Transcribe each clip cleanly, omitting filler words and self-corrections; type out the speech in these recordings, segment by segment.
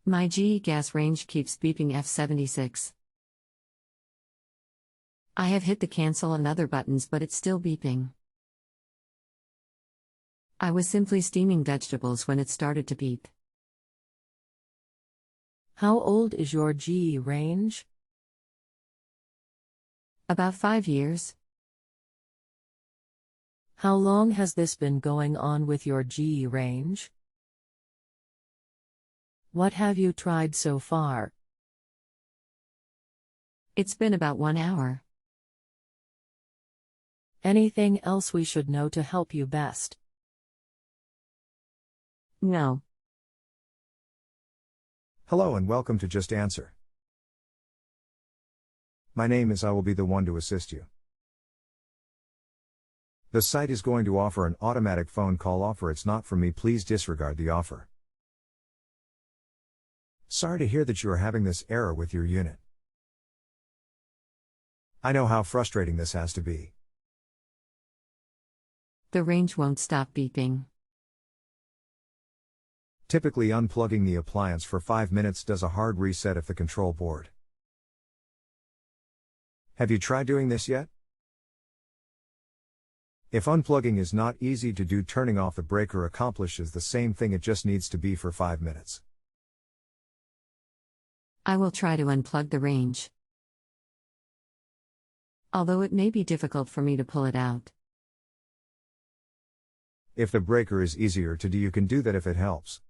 My GE gas range keeps beeping F76. I have hit the cancel and other buttons, but it's still beeping. I was simply steaming vegetables when it started to beep. How old is your GE range? About 5 years. How long has this been going on with your GE range? What have you tried so far? It's been about 1 hour. Anything else we should know to help you best? No. Hello and welcome to Just Answer. My name is I will be the one to assist you. The site is going to offer an automatic phone call offer. It's not from me. Please disregard the offer. Sorry to hear that you are having this error with your unit. I know how frustrating this has to be. The range won't stop beeping. Typically, unplugging the appliance for 5 minutes does a hard reset of the control board. Have you tried doing this yet? If unplugging is not easy to do, turning off the breaker accomplishes the same thing. It just needs to be for 5 minutes. I will try to unplug the range, although it may be difficult for me to pull it out. If the breaker is easier to do, you can do that if it helps.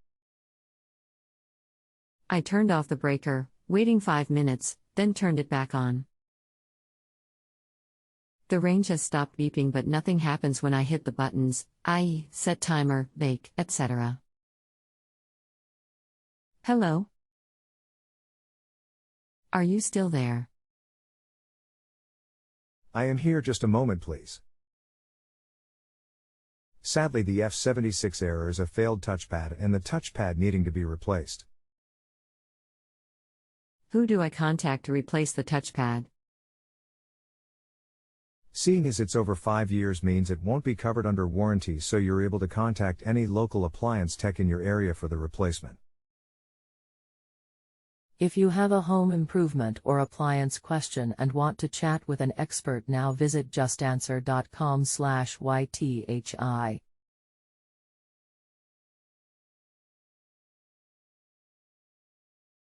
I turned off the breaker, waiting 5 minutes, then turned it back on. The range has stopped beeping, but nothing happens when I hit the buttons, i.e., set timer, bake, etc. Hello? Are you still there? I am here. Just a moment, please. Sadly, the F76 error is a failed touchpad and the touchpad needing to be replaced. Who do I contact to replace the touchpad? Seeing as it's over 5 years means it won't be covered under warranty, so you're able to contact any local appliance tech in your area for the replacement. If you have a home improvement or appliance question and want to chat with an expert now, visit justanswer.com/ythi.